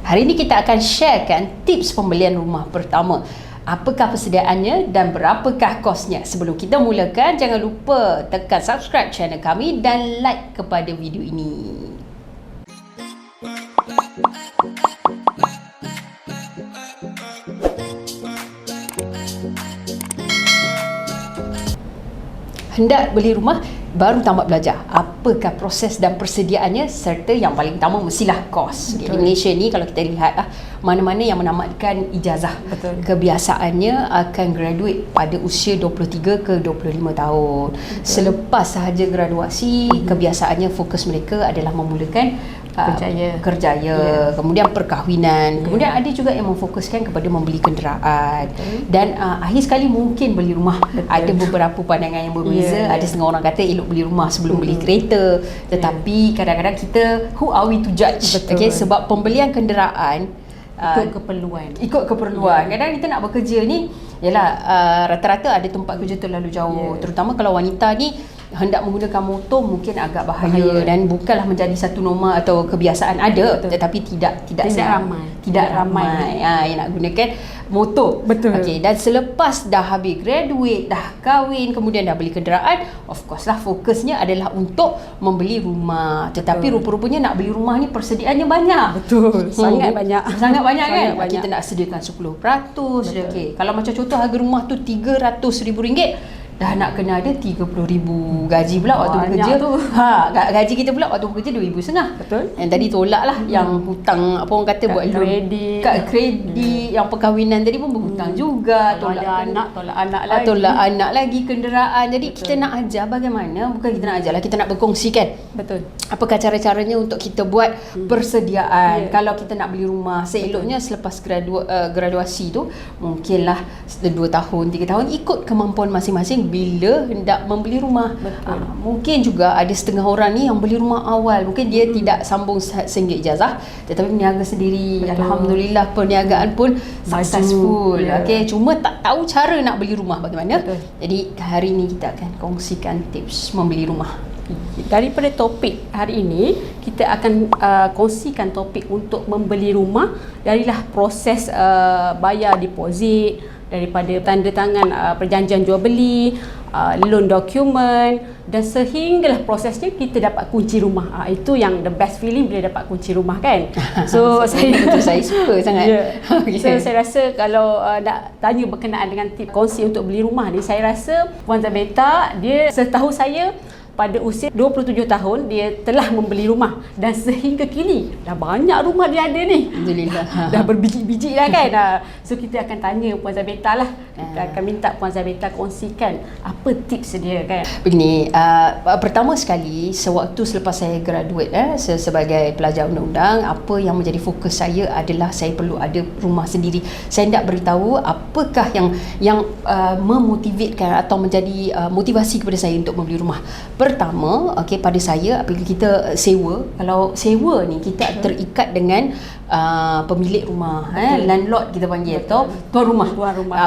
Hari ini kita akan sharekan tips pembelian rumah pertama. Apakah persediaannya dan berapakah kosnya? Sebelum kita mulakan, jangan lupa tekan subscribe channel kami dan like kepada video ini. Hendak beli rumah, baru tamat belajar. Apakah proses dan persediaannya, serta yang paling utama mestilah kos. Di Malaysia ni kalau kita lihat mana-mana yang menamatkan ijazah, kebiasaannya akan graduate pada usia 23 ke 25 tahun. Selepas sahaja graduasi, kebiasaannya fokus mereka adalah memulakan kerjaya, kemudian perkahwinan, kemudian ada juga yang memfokuskan kepada membeli kenderaan, dan akhir sekali mungkin beli rumah. Ada beberapa pandangan yang berbeza. Ada setengah orang kata elok beli rumah sebelum beli kereta, tetapi kadang-kadang kita, who are we to judge? Okay, sebab pembelian kenderaan ikut keperluan. Kadang kita nak bekerja ni, rata-rata ada tempat kerja terlalu jauh, terutama kalau wanita ni hendak menggunakan motor mungkin agak bahaya. Dan bukanlah menjadi satu norma atau kebiasaan, ada, tetapi tidak ramai yang nak gunakan motor. Okey, dan selepas dah habis graduate, dah kahwin, kemudian dah beli kenderaan, of course lah fokusnya adalah untuk membeli rumah. Tetapi rupa-rupanya nak beli rumah ni persediaannya banyak. Sangat banyak kan. Kita nak sediakan 10%. Okey, kalau macam contoh harga rumah tu RM300,000, dah nak kena ada RM30,000 gaji pula waktu bekerja tu. Gaji kita pula waktu bekerja RM2,500. Yang tadi tolak lah yang hutang, apa orang kata, buat kredit, yang perkahwinan tadi pun berhutang juga, tolak anak lagi, kenderaan. Jadi kita nak ajar bagaimana, bukan kita nak ajar lah, kita nak berkongsikan apakah cara-caranya untuk kita buat persediaan. Kalau kita nak beli rumah, seeloknya selepas graduasi tu, mungkinlah 2 tahun, 3 tahun, ikut kemampuan masing-masing bila hendak membeli rumah. Mungkin juga ada setengah orang ni yang beli rumah awal, mungkin dia tidak sambung sehingga ijazah, tetapi berniaga sendiri. Alhamdulillah, perniagaan pun successful. Okay, cuma tak tahu cara nak beli rumah bagaimana. Jadi hari ini kita akan kongsikan tips membeli rumah. Daripada topik hari ini, kita akan kongsikan topik untuk membeli rumah. Darilah proses bayar deposit, daripada tanda tangan perjanjian jual beli, loan dokumen, dan sehinggalah prosesnya kita dapat kunci rumah. Itu yang the best feeling bila dapat kunci rumah kan. So saya suka sangat. So saya rasa kalau nak tanya berkenaan dengan tip kongsi untuk beli rumah ni, saya rasa Puan Zabeta, dia setahu saya pada usia 27 tahun dia telah membeli rumah, dan sehingga kini dah banyak rumah dia ada ni. Alhamdulillah. Dah berbiji-biji dah kan. So kita akan tanya Puan Zabeta lah. Kita akan minta Puan Zabeta kongsikan apa tips dia kan. Begini, pertama sekali, sewaktu selepas saya graduate sebagai pelajar undang-undang, apa yang menjadi fokus saya adalah saya perlu ada rumah sendiri. Saya hendak beritahu apakah yang memotivatkan atau menjadi motivasi kepada saya untuk membeli rumah. Pertama, pada saya, apabila kita sewa, kalau sewa ni kita terikat dengan pemilik rumah, landlord kita panggil, atau tuan rumah.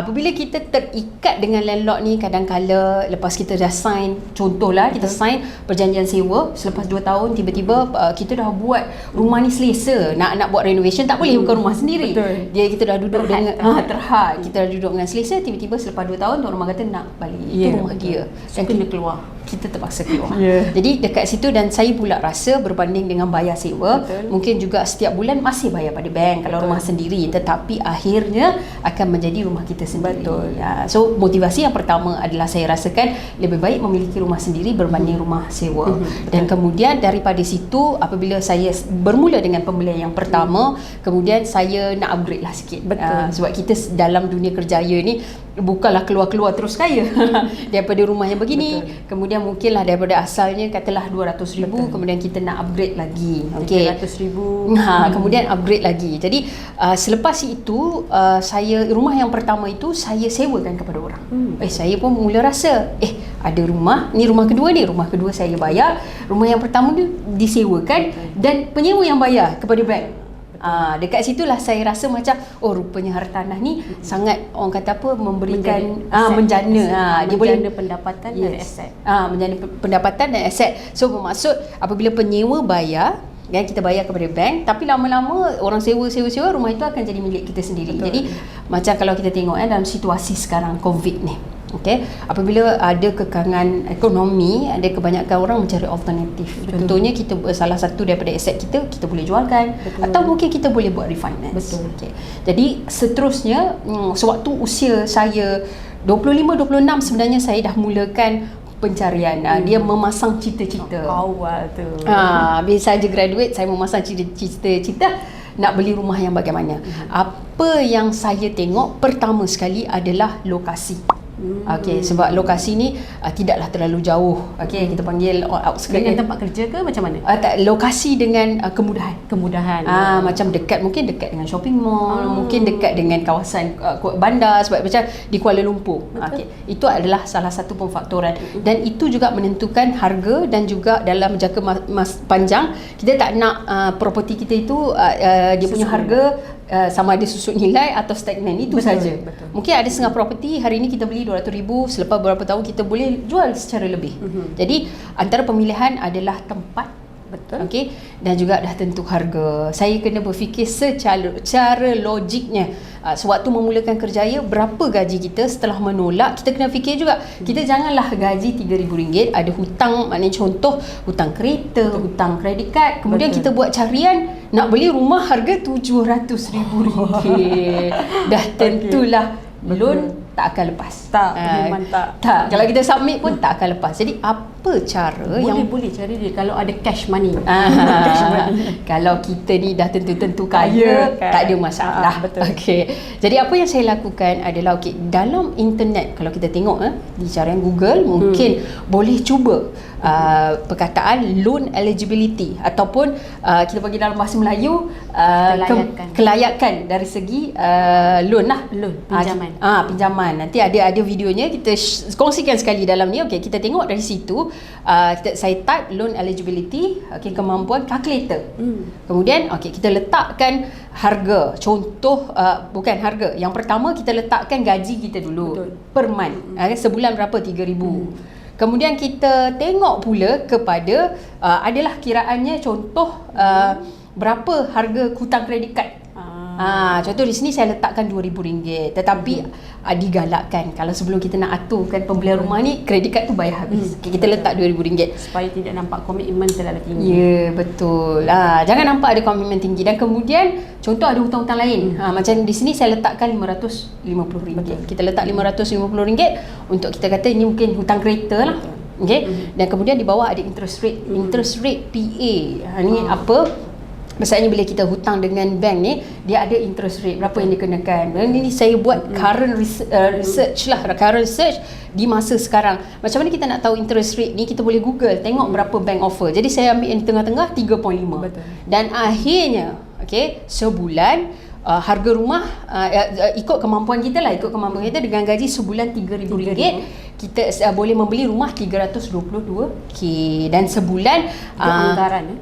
Apabila kita terikat dengan landlord ni, kadang-kala lepas kita dah sign, contohlah kita sign perjanjian sewa, selepas 2 tahun tiba-tiba kita dah buat rumah ni selesa, nak buat renovation, tak boleh, bukan rumah sendiri. Kita dah duduk dengan terhad, kita dah duduk dengan selesa, tiba-tiba selepas 2 tahun tuan rumah kata nak balik. Itu rumah dia, dan kena keluar, kita terpaksa keluar. Jadi dekat situ, dan saya pula rasa berbanding dengan bayar sewa, mungkin juga setiap bulan masih bayar pada bank kalau rumah sendiri, tetapi akhirnya akan menjadi rumah kita sendiri. So motivasi yang pertama adalah saya rasakan lebih baik memiliki rumah sendiri berbanding rumah sewa. Dan kemudian daripada situ, apabila saya bermula dengan pembelian yang pertama, kemudian saya nak upgrade lah sikit. Sebab kita dalam dunia kerjaya ni bukanlah keluar-keluar terus kaya daripada rumah yang begini. Kemudian mungkinlah daripada asalnya katalah 200,000, kemudian kita nak upgrade lagi, 300,000, kemudian upgrade lagi. Jadi selepas itu, saya rumah yang pertama itu saya sewakan kepada orang. Saya pun mula rasa ada rumah ni, rumah kedua saya bayar, rumah yang pertama ni disewakan, dan penyewa yang bayar kepada bank. Dekat situlah saya rasa macam rupanya hartanah ni sangat, orang kata apa, memberikan menjana, dia boleh pendapatan dan aset. Menjana pendapatan dan aset. So bermaksud apabila penyewa bayar, kan kita bayar kepada bank, tapi lama-lama orang sewa rumah itu akan jadi milik kita sendiri. Betul. Jadi macam kalau kita tengok dalam situasi sekarang COVID ni, okey, apabila ada kekangan ekonomi, ada kebanyakan orang mencari alternatif. Betul. Contohnya kita salah satu daripada aset kita boleh jualkan. Betul. Atau mungkin kita boleh buat refinance. Betul. Okay. Jadi seterusnya sewaktu usia saya 25-26 sebenarnya saya dah mulakan pencarian. Dia memasang cita-cita. Awal tu. Bila saja graduate saya memasang cita-cita nak beli rumah yang bagaimana. Apa yang saya tengok pertama sekali adalah lokasi. Okey, sebab lokasi ni tidaklah terlalu jauh. Okey, kita panggil outskirt. Dengan tempat kerja ke macam mana? Tak, lokasi dengan kemudahan. Kemudahan. Macam dekat, mungkin dekat dengan shopping mall, mungkin dekat dengan kawasan bandar, sebab macam di Kuala Lumpur. Okey, itu adalah salah satu pemfaktoran dan itu juga menentukan harga dan juga dalam jangka panjang kita tak nak properti kita itu dia punya harga sama ada susut nilai atau stagnan, itu saja. Mungkin ada setengah property hari ini kita beli 200,000, selepas beberapa tahun kita boleh jual secara lebih. Jadi antara pemilihan adalah tempat, okey, dan juga dah tentu harga. Saya kena berfikir secara logiknya. Sewaktu memulakan kerjaya, berapa gaji kita, setelah menolak kita kena fikir juga. Kita janganlah gaji RM3,000 ada hutang, maknanya contoh hutang kereta, hutang kredit kad, kemudian kita buat carian nak beli rumah harga RM700,000. Dah tentulah loan tak akan lepas. Tak, memang tak. Kalau kita submit pun tak akan lepas. Jadi apa cara boleh cari dia kalau ada cash money. Kalau kita ni dah tentu kaya, kan? Tak ada masalah. Betul. Okey. Jadi apa yang saya lakukan adalah, dalam internet kalau kita tengok di carian Google mungkin boleh cuba perkataan loan eligibility ataupun kita bagi dalam bahasa Melayu kelayakan dari segi loan lah. Loan, pinjaman. Pinjaman. Nanti ada videonya kita kongsikan sekali dalam ni. Okey, kita tengok dari situ. Saya type loan eligibility, kemampuan calculator. Kemudian kita letakkan harga. Contoh bukan harga. Yang pertama kita letakkan gaji kita dulu. Per month. Sebulan berapa? 3,000. Kemudian kita tengok pula kepada adalah kiraannya contoh berapa harga hutang kredit kad. Contoh di sini saya letakkan RM2,000, tetapi digalakkan kalau sebelum kita nak aturkan pembelian rumah ni, kredit kad tu bayar habis. Kita letak RM2,000 supaya tidak nampak komitmen terlalu tinggi. Ya, betul. Jangan nampak ada komitmen tinggi. Dan kemudian contoh ada hutang-hutang lain. Macam di sini saya letakkan RM550. Kita letak RM550 untuk kita kata ini mungkin hutang kereta lah. Okey. Dan kemudian di bawah ada interest rate. Interest rate PA. Ni apa? Maksudnya bila kita hutang dengan bank ni, dia ada interest rate berapa yang dikenakan. Dan ini saya buat current research di masa sekarang. Macam mana kita nak tahu interest rate ni? Kita boleh Google, tengok berapa bank offer. Jadi saya ambil yang di tengah-tengah 3.5. Dan akhirnya sebulan harga rumah ikut kemampuan kita lah, dengan gaji sebulan RM3,000 kita boleh membeli rumah 322k dan sebulan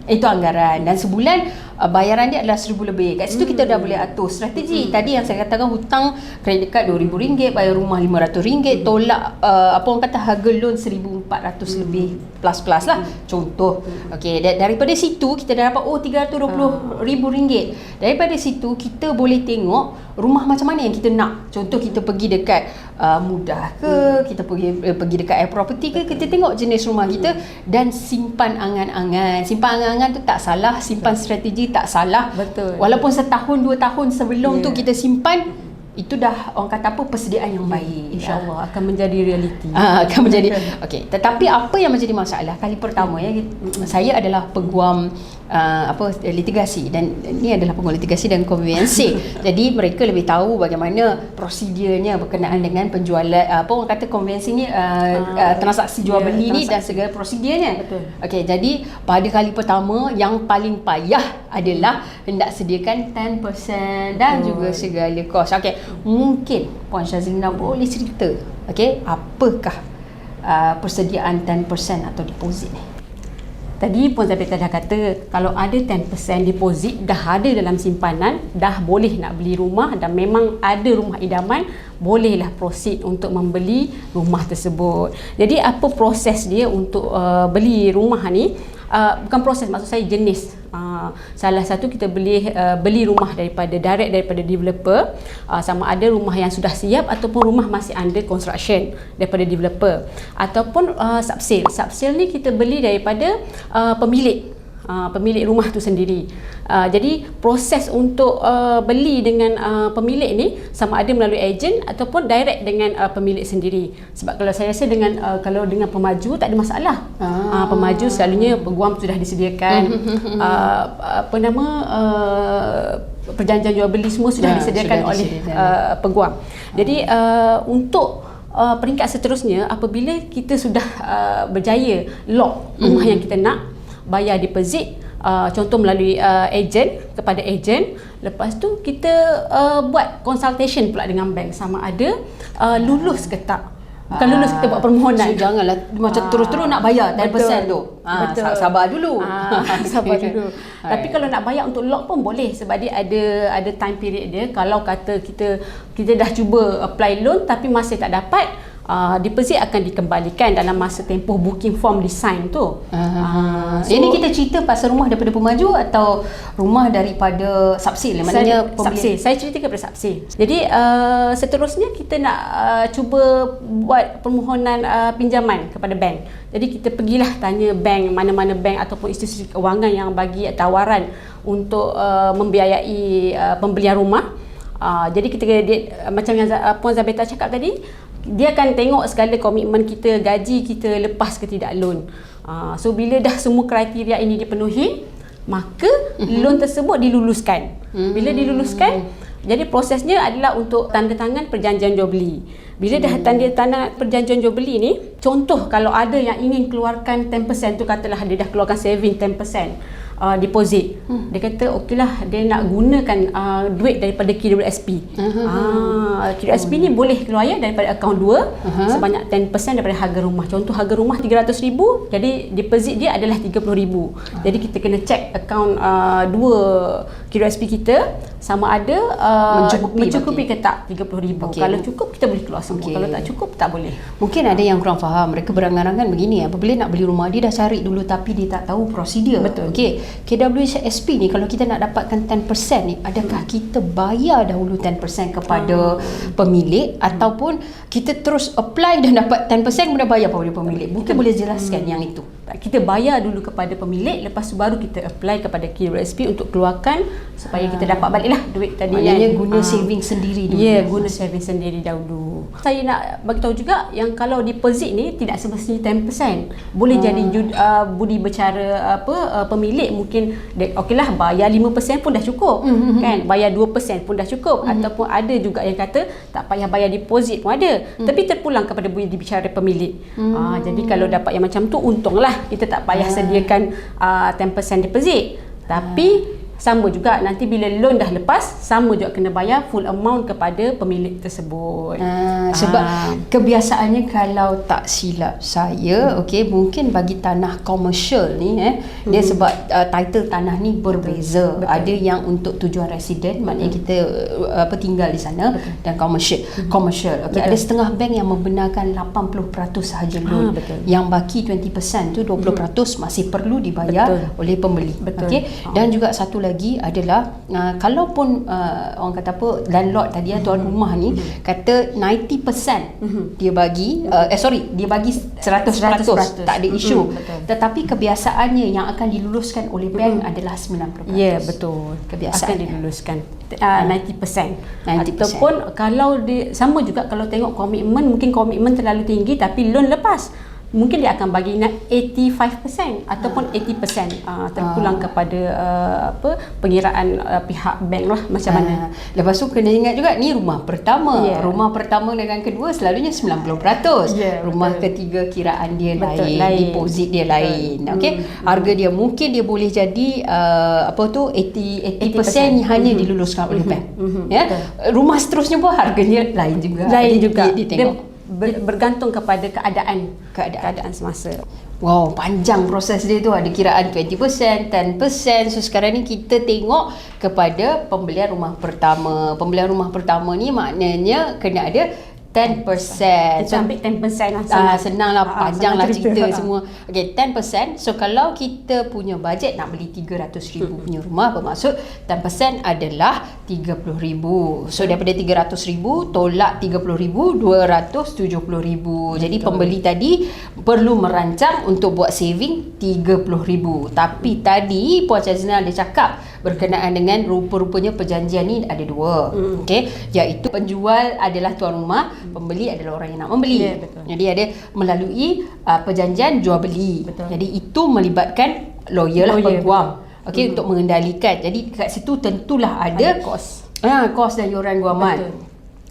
itu anggaran dan sebulan bayaran dia adalah RM1,000 lebih. Kat situ kita dah boleh atur strategi. Tadi yang saya katakan hutang kredit kad RM2,000, bayar rumah RM500, tolak apa orang kata harga loan RM1,400 lebih plus lah contoh. Okey, daripada situ kita dah dapat RM320,000. Daripada situ kita boleh tengok rumah macam mana yang kita nak. Contoh kita pergi dekat Mudah ke, kita pergi dekat Air Property ke, kita tengok jenis rumah kita dan simpan angan-angan. Simpan angan-angan tu tak salah, simpan strategi tak salah. Walaupun setahun 2 tahun sebelum tu kita simpan, itu dah orang kata apa, persediaan yang baik. InsyaAllah akan menjadi realiti. Akan menjadi. Okey, tetapi apa yang menjadi masalah kali pertama saya adalah peguam litigasi, dan ini adalah peguam litigasi dan conveyancing. Jadi mereka lebih tahu bagaimana prosedurnya berkenaan dengan penjualan orang kata conveyancing ni transaksi jual beli ni dan segala prosedurnya. Okey, jadi pada kali pertama yang paling payah adalah hendak sediakan 10% dan juga segala kos. Okey, mungkin Puan Syazlina boleh cerita apakah persediaan 10% atau deposit ni? Tadi Puan Zabita dah kata kalau ada 10% deposit dah ada dalam simpanan, dah boleh nak beli rumah dan memang ada rumah idaman, bolehlah proceed untuk membeli rumah tersebut. Jadi apa proses dia untuk beli rumah ni? Bukan proses, maksud saya jenis Salah satu kita beli rumah direct daripada developer, sama ada rumah yang sudah siap ataupun rumah masih under construction daripada developer, ataupun subsale. Subsale ni kita beli daripada pemilik rumah tu sendiri. Jadi proses untuk beli dengan pemilik ni sama ada melalui ejen ataupun direct dengan pemilik sendiri. Sebab kalau saya rasa kalau dengan pemaju tak ada masalah. Pemaju selalunya peguam sudah disediakan, perjanjian jual beli semua sudah disediakan oleh peguam. Jadi untuk peringkat seterusnya, apabila kita sudah berjaya lock rumah yang kita nak, bayar deposit, contoh melalui kepada ejen. Lepas tu kita buat consultation pula dengan bank sama ada lulus ke tak. Bukan lulus, kita buat permohonan. So janganlah macam terus-terus nak bayar 10% tu. Sabar dulu. Sabar dulu. Tapi kalau nak bayar untuk lock pun boleh, sebab dia ada time period dia. Kalau kata kita dah cuba apply loan tapi masih tak dapat, deposit akan dikembalikan dalam masa tempoh booking form design tu. Ini kita cerita pasal rumah daripada pemaju atau rumah daripada subsale? Maknanya subsale. Saya cerita kepada subsale. Jadi seterusnya kita nak cuba buat permohonan pinjaman kepada bank. Jadi kita pergilah tanya bank, mana-mana bank ataupun institusi kewangan yang bagi tawaran untuk membiayai pembelian rumah. Jadi macam yang Puan Zabita cakap tadi, dia akan tengok segala komitmen kita, gaji kita lepas ke tidak loan. So bila dah semua kriteria ini dipenuhi, maka loan tersebut diluluskan. Bila diluluskan, jadi prosesnya adalah untuk tanda tangan perjanjian jual beli. Bila dah tanda tangan perjanjian jual beli ni, contoh kalau ada yang ingin keluarkan 10% tu, katalah dia dah keluarkan saving 10% deposit. Dia kata okeylah, dia nak gunakan duit daripada KWSP. KWSP ni boleh keluar daripada akaun 2 sebanyak 10% daripada harga rumah. Contoh harga rumah 300,000, jadi deposit dia adalah 30,000. Jadi kita kena check akaun 2 KWSP kita sama ada mencukupi ke tak 30,000. Kalau cukup kita boleh keluar semua. Kalau tak cukup tak boleh. Mungkin ada yang kurang faham. Mereka berangan-angan begini, apabila nak beli rumah dia dah cari dulu tapi dia tak tahu prosedur. Betul. KWSP ni kalau kita nak dapatkan 10% ni, adakah kita bayar dahulu 10% kepada pemilik ataupun kita terus apply dan dapat 10% kemudian bayar kepada pemilik? Mungkin boleh jelaskan yang itu. Kita bayar dulu kepada pemilik, lepas tu baru kita apply kepada KWSP untuk keluarkan supaya kita dapat baliklah duit tadi. Maknanya guna saving sendiri dulu. Ya, guna saving sendiri dahulu. Saya nak bagi tahu juga yang kalau deposit ni tidak semestinya 10%. Boleh jadi budi bicara pemilik mungkin okeylah bayar 5% pun dah cukup. Kan? Bayar 2% pun dah cukup. Ataupun ada juga yang kata tak payah bayar deposit pun ada. Tapi terpulang kepada budi bicara pemilik. Jadi kalau dapat yang macam tu, untunglah kita tak payah sediakan 10% deposit. Tapi sama juga nanti bila loan dah lepas, sama juga kena bayar full amount kepada pemilik tersebut. Sebab kebiasaannya kalau tak silap saya, mungkin bagi tanah komersial ni dia sebab title tanah ni berbeza. Betul. Ada yang untuk tujuan residen, maknanya kita tinggal di sana. Betul. Dan komersial. Ada setengah bank yang membenarkan 80% sahaja loan. Yang baki 20% tu 20% masih perlu dibayar oleh pembeli. Dan juga satu lagi adalah kalaupun orang kata apa, landlord tadi tuan rumah ni kata 90% dia bagi dia bagi 100% tak ada isu. Tetapi kebiasaannya yang akan diluluskan oleh bank adalah 90%. Ya, betul. Kebiasaan akan diluluskan 90%. Ataupun kalau dia sama juga kalau tengok komitmen, mungkin komitmen terlalu tinggi tapi loan lepas, mungkin dia akan bagi 85% ataupun 80% terpulang kepada pengiraan pihak bank lah macam mana. Lepas tu kena ingat juga ni rumah pertama. Rumah pertama dengan kedua selalunya 90%. Rumah ketiga kiraan dia lain, deposit dia lain. Harga dia mungkin dia boleh jadi 80% hanya diluluskan oleh bank. Rumah seterusnya pun harganya lain juga. Dia tengok bergantung kepada keadaan semasa. Wow, panjang proses dia tu. Ada kiraan 20%, 10%. So sekarang ni kita tengok kepada pembelian rumah pertama. Pembelian rumah pertama ni maknanya kena ada 10%. Kita ambil 10% lah. Senang lah, panjang lah cerita cerita. semua. Okay, 10%. So kalau kita punya bajet nak beli 300,000 punya rumah, bermaksud 10% adalah 30,000. So daripada 300,000 tolak 30,000, 270,000. Jadi pembeli tadi perlu merancang untuk buat saving 30,000. Tapi tadi Puan Chazina ada cakap berkenaan dengan rupa-rupanya perjanjian ni ada dua. Okey, iaitu penjual adalah tuan rumah, pembeli adalah orang yang nak membeli. Ya, betul. Jadi ada melalui perjanjian jual beli. Betul. Jadi itu melibatkan lawyer lah, Lawyer, peguam. Okey, untuk mengendalikan. Jadi kat situ tentulah ada kos. kos dan yuran guaman. Betul.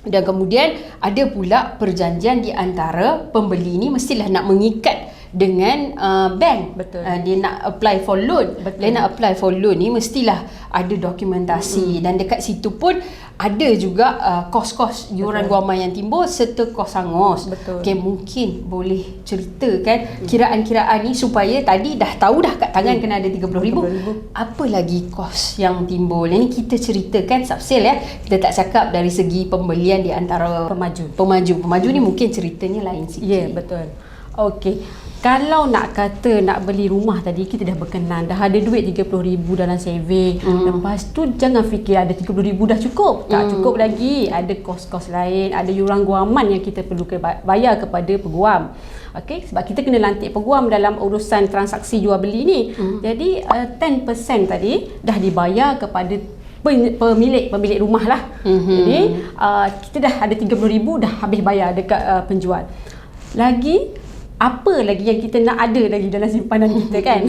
Dan kemudian ada pula perjanjian di antara pembeli ni mestilah nak mengikat dengan bank. Betul. Dia nak apply for loan. Betul. Dia nak apply for loan ni mestilah ada dokumentasi dan dekat situ pun ada juga kos-kos yuran guaman yang timbul serta kos hangus. Betul. Okey, mungkin boleh ceritakan kiraan-kiraan ni supaya tadi dah tahu dah kat tangan kena ada 30,000. Apa lagi kos yang timbul? Ini kita ceritakan Sapsil ya. Kita tak cakap dari segi pembelian di antara pemaju ni mungkin ceritanya lain sikit. Ya, betul. Okey. Kalau nak kata nak beli rumah tadi, kita dah berkenan, dah ada duit 30,000 dalam saving. Lepas tu jangan fikir ada 30,000 dah cukup. Tak cukup lagi. Ada kos-kos lain, ada yuran guaman yang kita perlu bayar kepada peguam. Okey, sebab kita kena lantik peguam dalam urusan transaksi jual beli ni. Jadi 10% tadi dah dibayar kepada pemilik rumah lah. Jadi kita dah ada 30,000 dah habis bayar dekat penjual. Lagi apa lagi yang kita nak ada lagi dalam simpanan kita kan?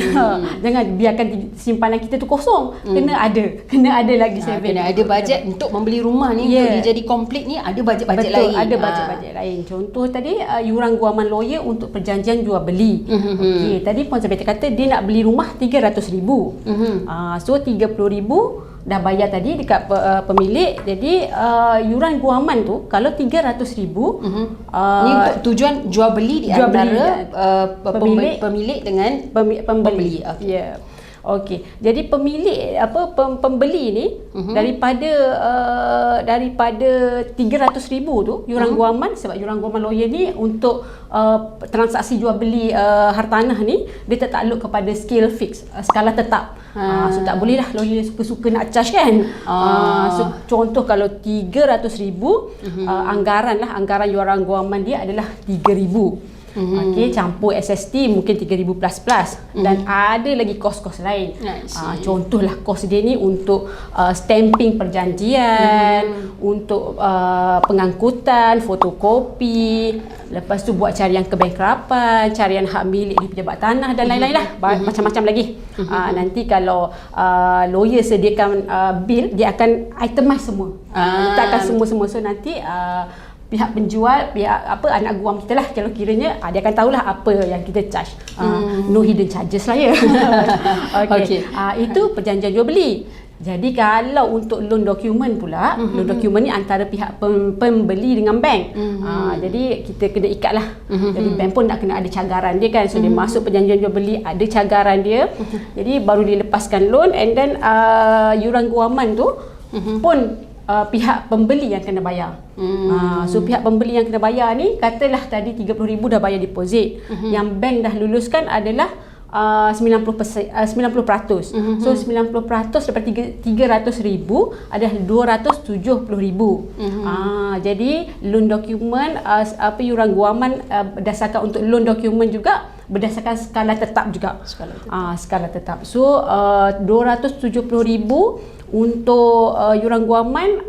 Jangan biarkan simpanan kita tu kosong. Kena ada lagi saving. Kena ada bajet untuk membeli rumah ni. Untuk dia jadi komplit ni ada bajet-bajet Betul, lain. ada bajet-bajet lain. Contoh tadi yuran guaman lawyer untuk perjanjian jual beli. Okey, tadi Puan Zabita kata dia nak beli rumah 300,000. So 30,000 dah bayar tadi dekat pemilik. Jadi yuran guaman tu kalau 300,000 ni untuk tujuan jual beli di jual beli, antara pemilik dengan pembeli. Okey. Ya. Okey. Jadi pemilik pembeli ni daripada 300,000 tu yuran guaman, sebab yuran guaman lawyer ni untuk transaksi jual beli hartanah ni dia tertakluk kepada scale fix, skala tetap. So tak boleh lah lawyer suka-suka nak charge kan. So contoh kalau 300,000 anggaran yuran guaman dia adalah 3,000. Okey, campur SST mungkin 3,000 plus dan ada lagi kos-kos lain. Contohlah kos dia ni untuk stamping perjanjian, untuk pengangkutan, fotokopi, lepas tu buat carian kebankrapan, carian hak milik di pejabat tanah dan lain-lain lah. Macam-macam lagi. Nanti kalau lawyer sediakan bil, dia akan itemize semua. Letakkan semua-semua. So nanti pihak penjual, anak guam kita lah, kalau kiranya dia akan tahulah apa yang kita charge. No hidden charges lah ya. Okey. Itu perjanjian jual beli. Jadi kalau untuk loan dokumen pula, loan dokumen ni antara pihak pembeli dengan bank. Jadi kita kena ikat lah. Jadi bank pun nak kena ada cagaran dia kan. So dia masuk perjanjian jual beli, ada cagaran dia. Jadi baru dilepaskan loan, and then yuran guaman tu pun pihak pembeli yang kena bayar. So pihak pembeli yang kena bayar ni, katalah tadi 30,000 dah bayar deposit. Yang bank dah luluskan adalah 90%. So 90% daripada 300,000 adalah 270,000. Jadi loan dokumen, yuran guaman berdasarkan untuk loan dokumen juga berdasarkan skala tetap juga. Skala tetap. So 270,000 untuk yuran guaman,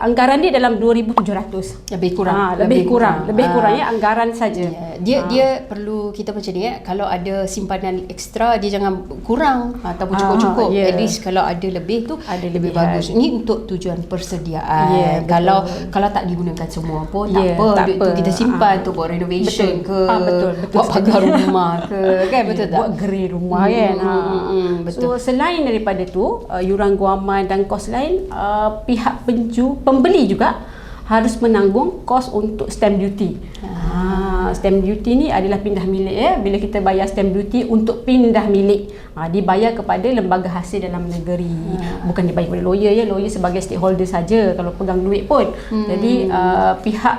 anggaran dia dalam 2,700. Lebih kurang. Lebih kurang ya, anggaran saja. Dia perlu kita macam ni ya. Kalau ada simpanan ekstra, dia jangan kurang ataupun cukup-cukup. At least kalau ada lebih tu ada lebih lebihan. bagus. Ini untuk tujuan persediaan. Kalau tak digunakan semua pun tak apa. Duit tu kita simpan untuk buat renovation ke, buat pagar rumah ke, kan, betul tak? Buat gerai rumah kan. Betul. So selain daripada tu, yuran guaman dan kos lain, pihak pembeli juga harus menanggung kos untuk stamp duty. Stamp duty ni adalah pindah milik ya. Bila kita bayar stamp duty untuk pindah milik, dibayar kepada lembaga hasil dalam negeri. Bukan dibayar kepada lawyer ya. Lawyer sebagai stakeholder saja kalau pegang duit pun. Jadi pihak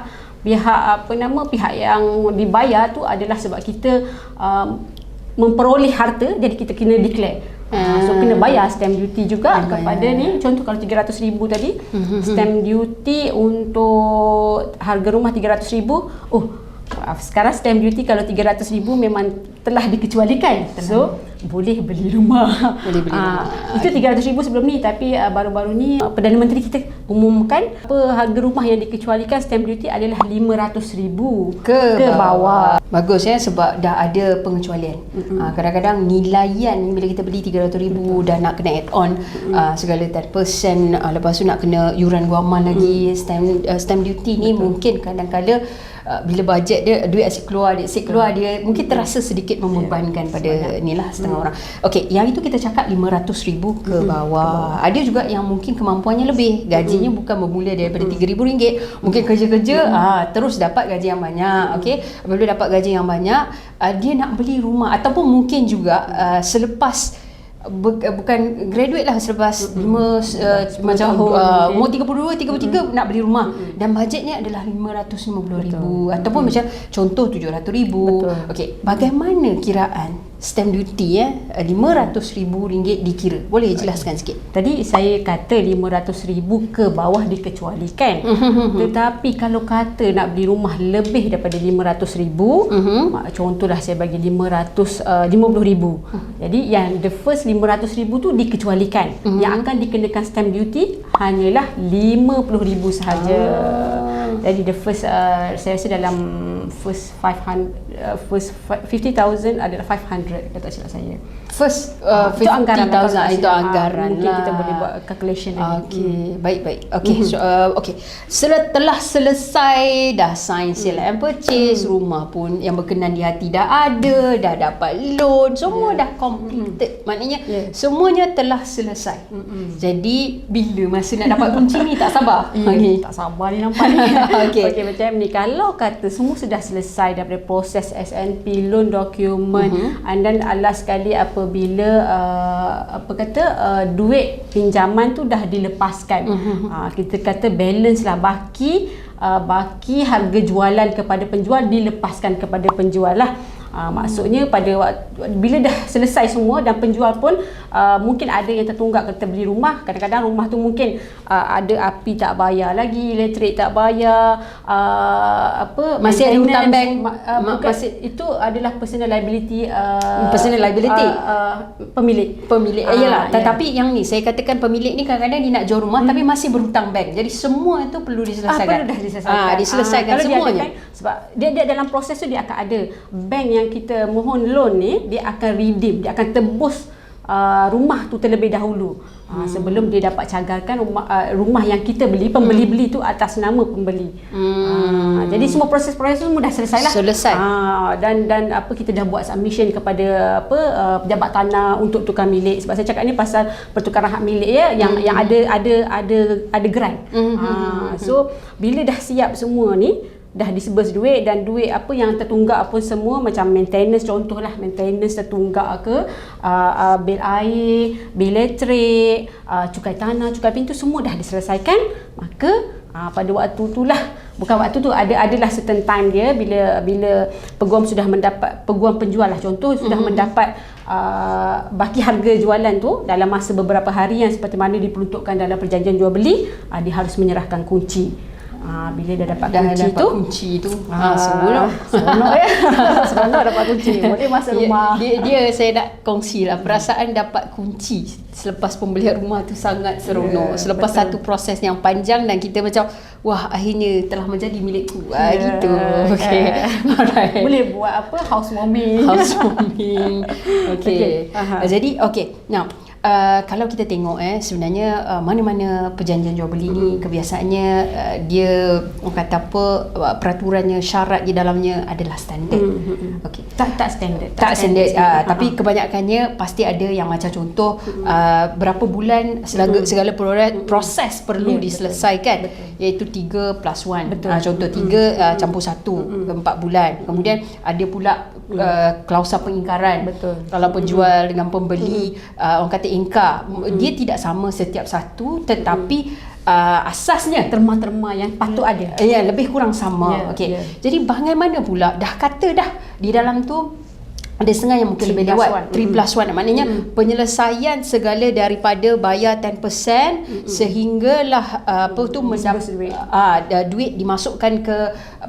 yang dibayar tu adalah sebab kita memperoleh harta, jadi kita kena declare. So kena bayar stamp duty juga kepada ni. Contoh kalau 300,000 tadi, stamp duty untuk harga rumah 300,000. Sekarang stamp duty kalau 300,000 memang telah dikecualikan. So boleh beli rumah. Itu 300,000 sebelum ni, tapi baru-baru ni Perdana Menteri kita umumkan harga rumah yang dikecualikan stamp duty adalah 500,000 ke bawah. Bagus ya, sebab dah ada pengecualian. Kadang-kadang nilaian bila kita beli 300,000 dah nak kena add on segala 10%, lepas tu nak kena yuran guaman lagi, stamp duty ni mungkin kadang-kadang bila bajet dia, duit asyik keluar dia mungkin terasa sedikit membebankan pada inilah setengah orang. Okey, yang itu kita cakap 500,000 ke bawah. Ada juga yang mungkin kemampuannya lebih, gajinya bukan bermula daripada RM3,000, mungkin kerja-kerja terus dapat gaji yang banyak. Okey, apabila dapat gaji yang banyak, dia nak beli rumah, ataupun mungkin juga selepas bukan graduate lah, selepas macam umur 32, 33 nak beli rumah dan bajetnya adalah 550,000 ataupun macam contoh 700,000. Okey, bagaimana kiraan stamp duty RM500,000 dikira? Boleh jelaskan sikit? Tadi saya kata 500,000 ke bawah dikecualikan. Tetapi kalau kata nak beli rumah lebih daripada 500,000, contohlah saya bagi 550,000. Jadi yang the first 500,000 tu dikecualikan. Yang akan dikenakan stamp duty hanyalah 50,000 sahaja. Jadi the first saya rasa dalam first 50,000 adalah 500 kata silap saya. First itu anggaran 50,000 itu anggaran mungkin lah. Kita boleh buat calculation lagi. Okey, baik. Okey, so, telah selesai dah sign sale and purchase, rumah pun yang berkenan di hati dah ada, dah dapat loan, semua dah completed. Maknanya semuanya telah selesai. Jadi bila masa nak dapat kunci ni tak sabar. Tak sabar ni nampak ni. Okey, macam ni, kalau kata semua sudah selesai daripada proses SNP, loan document, and then last sekali apabila duit pinjaman tu dah dilepaskan, kita kata balance lah, baki harga jualan kepada penjual dilepaskan kepada penjual lah. Maksudnya bila dah selesai semua dan penjual pun mungkin ada yang tertunggak kita beli rumah, kadang-kadang rumah tu mungkin ada api tak bayar lagi, elektrik tak bayar, masih ada hutang bank, itu adalah personal liability pemilik. Iyalah, tetapi yang ni saya katakan pemilik ni kadang-kadang dia nak jual rumah tapi masih berhutang bank. Jadi semua itu perlu diselesaikan. Diselesaikan kalau semuanya. Dia bank, sebab dia dalam proses tu dia akan ada bank yang kita mohon loan ni, dia akan redeem, dia akan tebus rumah tu terlebih dahulu sebelum dia dapat cagarkan rumah yang kita beli, pembeli beli tu atas nama pembeli. Jadi semua proses-proses tu dah selesai lah. Dan kita dah buat submission kepada pejabat tanah untuk tukar milik. Sebab saya cakap ni pasal pertukaran hak milik ya, yang ada grant. So bila dah siap semua ni, dah disburse duit, dan duit apa yang tertunggak pun semua macam maintenance, contohlah maintenance tertunggak ke, bil air, bil elektrik, cukai tanah, cukai pintu, semua dah diselesaikan. Maka pada waktu itulah, bukan waktu tu, adalah certain time dia, bila peguam sudah mendapat, peguam penjual lah contoh, sudah mendapat baki harga jualan tu dalam masa beberapa hari yang seperti mana diperuntukkan dalam perjanjian jual beli, dia harus menyerahkan kunci. Bila dah dapat kunci tu seronok ya. Seronok dapat kunci, boleh masuk rumah. Dia saya nak kongsi lah perasaan dapat kunci selepas pembelian rumah tu sangat seronok. Selepas satu proses yang panjang dan kita macam wah, akhirnya telah menjadi milikku. Gitu. Okey. Alright. Boleh buat housewarming. Okey. Jadi okey. Now kalau kita tengok sebenarnya mana-mana perjanjian jual beli ni kebiasaannya dia orang kata apa, peraturannya, syarat di dalamnya adalah standard. Okey. Tak standard. Tak standard. Tapi kebanyakannya pasti ada yang macam contoh berapa bulan segala proses perlu diselesaikan, iaitu 3+1. Contoh 3 campur 1 4 bulan. Kemudian ada pula klausa pengingkaran. Kalau penjual dengan pembeli orang kata ingkar, dia tidak sama setiap satu, tetapi asasnya Terma-terma yang patut ada. ya lebih kurang sama. Okey. Jadi bagaimana pula dah kata dah di dalam tu ada setengah yang mungkin lebih lewat 3+1, maknanya penyelesaian segala daripada bayar 10% sehinggalah apa tu duit dimasukkan ke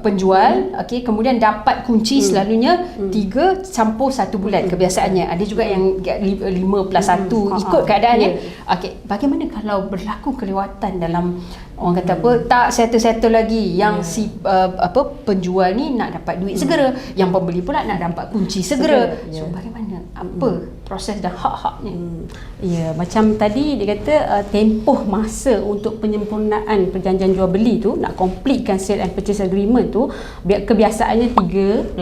penjual. Okey, kemudian dapat kunci selalunya 3 campur 1 bulan kebiasaannya. Ada juga yang 5+1 ikut keadaan Okey, bagaimana kalau berlaku kelewatan dalam orang kata apa, tak settle lagi yang si penjual ni nak dapat duit segera, yang pembeli pula nak dapat kunci segera. So bagaimana, apa proses dan hak-haknya? Ya, macam tadi dia kata tempoh masa untuk penyempurnaan perjanjian jual beli tu, nak completekan sale and purchase agreement tu, kebiasaannya 3+1.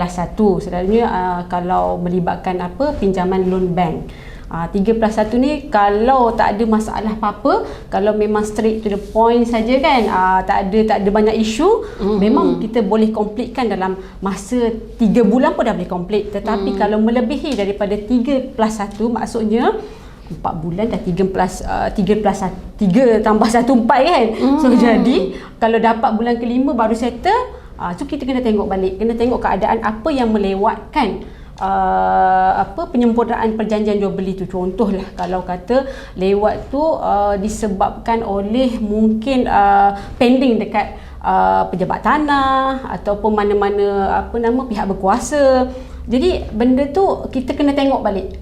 Selalunya kalau melibatkan pinjaman loan bank. 3+1 ni kalau tak ada masalah apa-apa, kalau memang straight to the point saja kan, tak ada banyak isu, memang kita boleh completekan dalam masa 3 bulan pun dah boleh complete. Tetapi kalau melebihi daripada 3+1, maksudnya 4 bulan dah 3 tambah 1 4 kan. So jadi kalau dapat bulan ke-5 baru settle, so kita kena tengok balik, kena tengok keadaan apa yang melewatkan penyempurnaan perjanjian jual beli tu. Contohlah kalau kata lewat tu disebabkan oleh mungkin pending dekat pejabat tanah ataupun mana-mana pihak berkuasa. Jadi benda tu kita kena tengok balik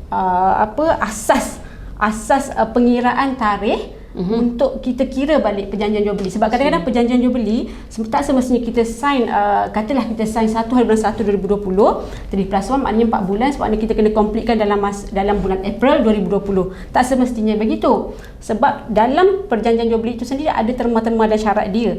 asas pengiraan tarikh untuk kita kira balik perjanjian jual beli. Sebab kadang-kadang perjanjian jual beli tak semestinya kita sign, katalah kita sign 1 hari bulan 1 2020, 3+1 maknanya 4 bulan, sebabnya kita kena completekan dalam bulan April 2020. Tak semestinya begitu. Sebab dalam perjanjian jual beli itu sendiri ada terma-terma dan syarat dia.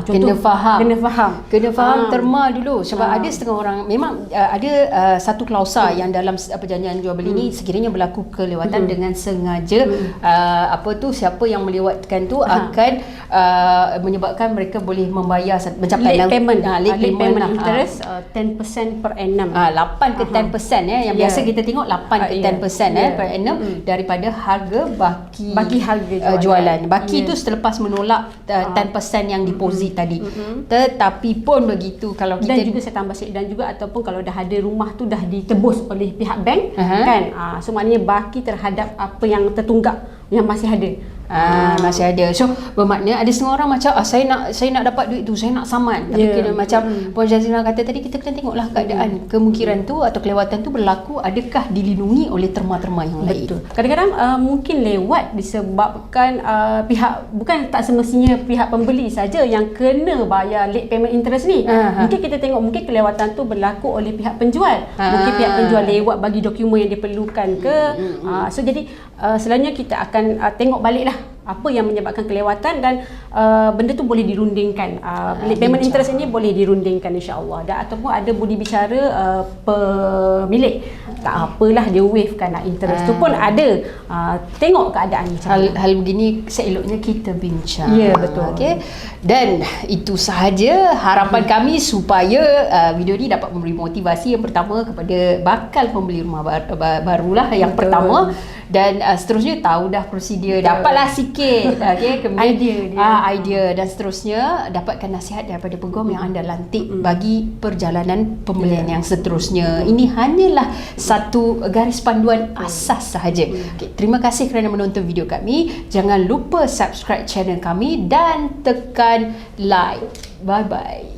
Contoh, kena faham terma dulu. Sebab ada setengah orang memang ada satu klausa yang dalam perjanjian jual beli ni sekiranya berlaku kelewatan dengan sengaja, siapa yang melewatkan tu akan menyebabkan mereka boleh membayar mencapai late payment interest 10% per annum. 8 ke 10% yang biasa kita tengok 8 ke 10% per annum daripada harga baki harga jualan. Baki tu selepas menolak 10% yang deposit tadi. Tetapi pun begitu, kalau kita dan juga saya tambah sikit, dan juga ataupun kalau dah ada rumah tu dah ditebus oleh pihak bank kan, so maknanya baki terhadap apa yang tertunggak yang masih ada. Masih ada. So bermakna ada setengah orang macam saya nak dapat duit tu, saya nak saman. Tapi kena macam Puan Jazina kata tadi, kita kena tengoklah keadaan kemungkinan tu atau kelewatan tu berlaku, adakah dilindungi oleh terma-terma yang lain. Betul. Kadang-kadang mungkin lewat disebabkan bukan tak semestinya pihak pembeli saja yang kena bayar late payment interest ni. Mungkin kita tengok mungkin kelewatan tu berlaku oleh pihak penjual. Mungkin pihak penjual lewat bagi dokumen yang diperlukan ke. So jadi selalunya kita akan tengok baliklah apa yang menyebabkan kelewatan, dan benda tu boleh dirundingkan. Payment interest ini boleh dirundingkan insya-Allah. Dan ataupun ada budi bicara pemilik, tak apalah dia wavekan interest tu pun ada. Tengok keadaan macam hal begini seeloknya kita bincang. Ya, betul. Okey. Dan itu sahaja harapan kami supaya video ni dapat memberi motivasi yang pertama kepada bakal pembeli rumah barulah yang pertama, dan seterusnya tahu dah prosedur, dapatlah sikit kemudian idea dan seterusnya, dapatkan nasihat daripada peguam yang anda lantik bagi perjalanan pembelian yang seterusnya. Ini hanyalah satu garis panduan asas sahaja. Terima kasih kerana menonton video kami. Jangan lupa subscribe channel kami dan tekan like. Bye bye.